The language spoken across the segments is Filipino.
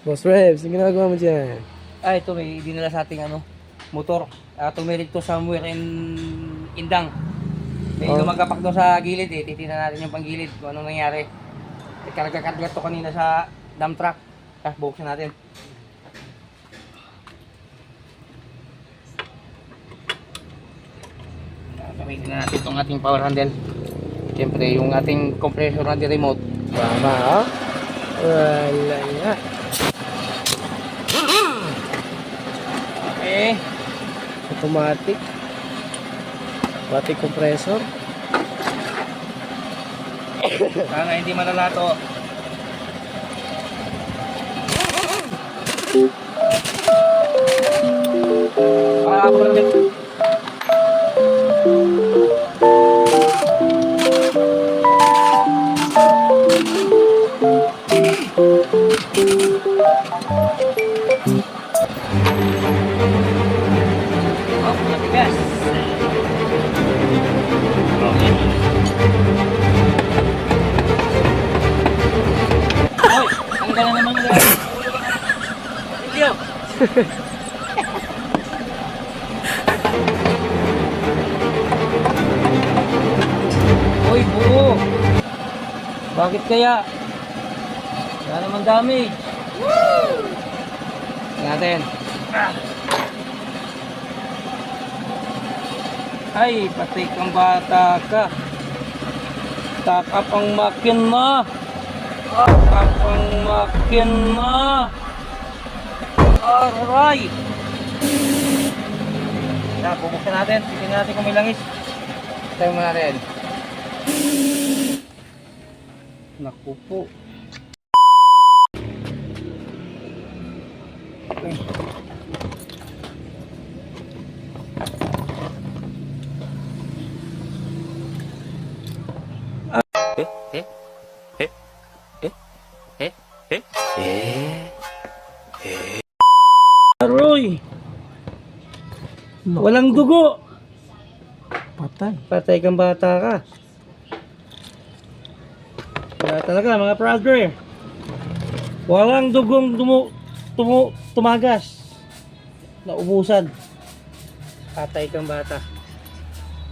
Boss Rebs, ang ginagawa mo dyan? Ay, ito may dinala sa ating motor. Tumirik to somewhere in Indang. May lumagapak doon sa gilid eh. Titignan natin yung panggilid kung anong nangyari. Karga-karga to kanina sa dump truck. Tapos buksan natin. Gamitin na natin itong ating power handle. Siyempre yung ating compressor natin remote. Tama, oh. Wala nga. Okay. Automatic. Automatic compressor. Sana hindi malalato. Matigas. Hoy, tanggal na naman nila. Video. Hoy, buo. Bakit kaya? Wala naman damage. Tingnan natin. Ay, patay kang bata ka. Takap ang makina. Takap ang makina. Aray! Yan, bubuksan natin. Tingnan natin kung may langis. Tayo mo natin. Naku po. Okay. Aroy! Walang dugo! Patay. Patay kang bata ka. Wala talaga mga brother. Walang dugong tumagas. Naubusan. Patay kang bata.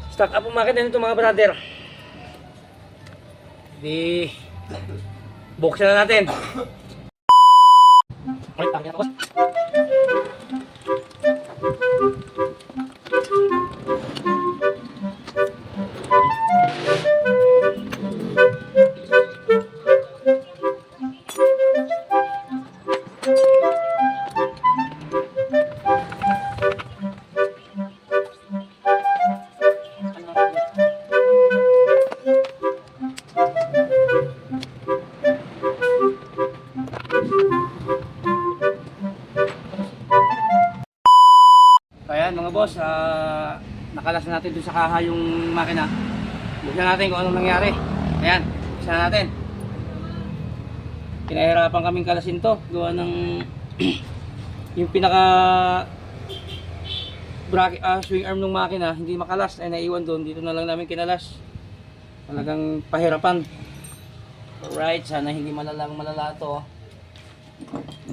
Stock up ang makina nito mga brother. Di buksan na natin. Ay, tangin ako. Ayan mga boss, nakalas na natin dun sa kaha yung makina. Buksan natin kung anong nangyari. Ayan, buksan natin. Pinahirapan kaming kalasin to. Gawa ng yung pinaka bracket, swing arm ng makina hindi makalas ay naiwan doon. Dito na lang namin kinalas. Talagang pahirapan. Alright, sana hindi malala to.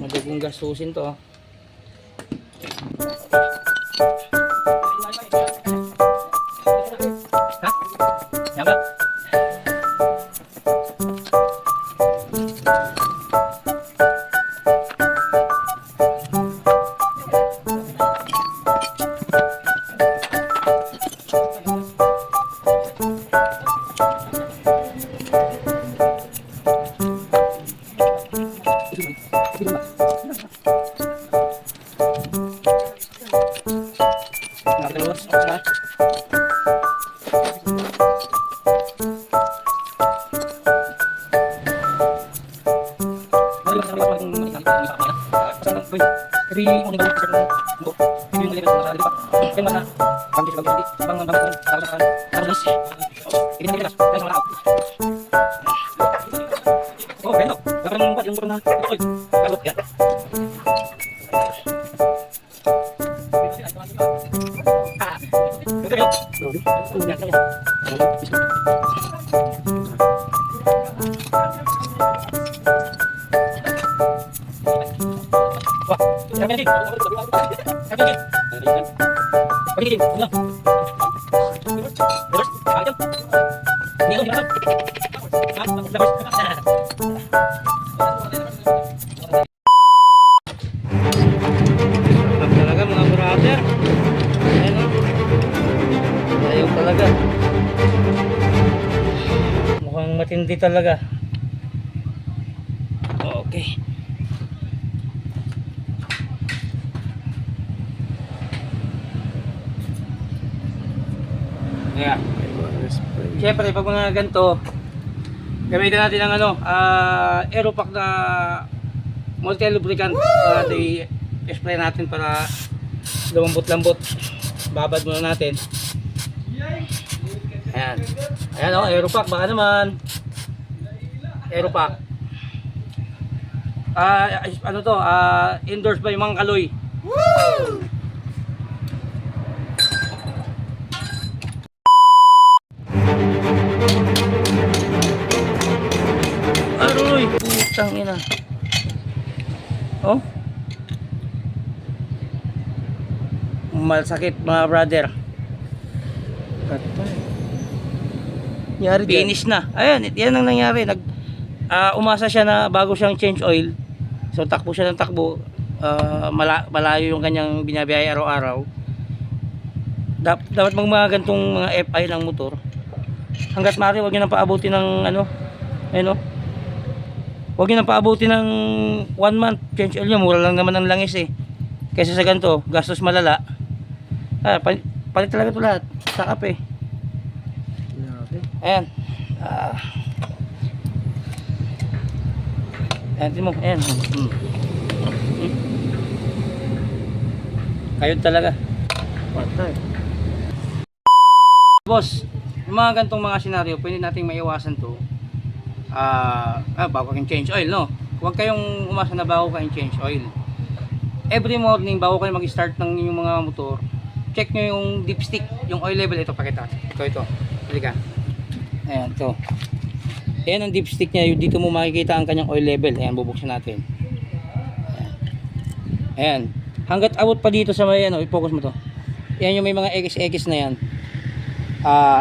Madagong gastusin to. Ha? Yan ba? Tapi mau nggak bisa untuk ini melihat masalah di Pak. Kan mana? Kami juga berhenti. Bang harus ini jelas. Saya sama aku. Oh, benar. Bahkan membuat yang pernah itu. Kalau ya. Talaga mga brother. Ayan o. Ayaw talaga. Mukhang matindi talaga. Okay. Yeah. Siyempre pag mga ganito, gamitin natin ng ano, Aeropack na multi-lubricant para i-spray natin para lumambot-lambot. Babad muna natin. Ayan. Ayan o, Aeropack. Baka naman. Aeropack. Ano to? Endorsed by Mang Kaloy. Woo! Aroy! Putang ina. Oh? Malsakit mga brother. Patay. Nangyari dyan. Finish na. Ayan, yan ang nangyari. Umasa siya na bago siyang change oil. So takbo siya ng takbo. Malayo yung kanyang binabiyahe araw-araw. Dapat mga gantong mga FI ng motor. Hanggat maaari, huwag niyo nang paabutin ng ano. Ayun o. Huwag niyo nang paabutin ng 1 month change oil niya. Mura lang naman ang langis eh. Kaysa sa ganito, gastos malala. Palit talaga ito lahat. Sakap eh. Ayan. Ayan, tingnan mo. Ayan. Kayod talaga. Patay. Boss, yung mga gantong mga senaryo, pwede nating maiwasan to. Bago kayong change oil, no? Huwag kayong umasa na bago kayong change oil. Every morning, bago kayo mag-start ng inyong mga motor, check nyo yung dipstick, yung oil level. Ito, pakita. Ito. Halika. Ayan, ito. Ayan ang dipstick niya. Dito mo makikita ang kanyang oil level. Ayan, bubuksan natin. Ayan. Hanggat abot pa dito sa may, i-focus mo to. Ayan yung may mga X na yan.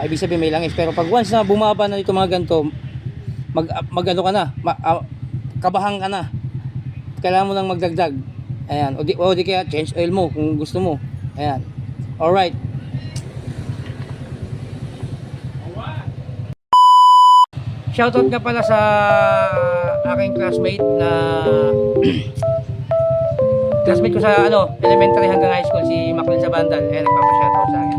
Ibig sabihin may langis. Pero pag once na bumaba na dito mga ganito, mag-ano ka na, kabahang ka na. Kailangan mo nang magdagdag. Ayan. O di kaya change oil mo kung gusto mo. Ayan. Alright. Shoutout nga pala sa aking classmate na classmate ko sa elementary hanggang high school, si Maclin Sabandal. Ayan, nagpapa-shoutout sa akin.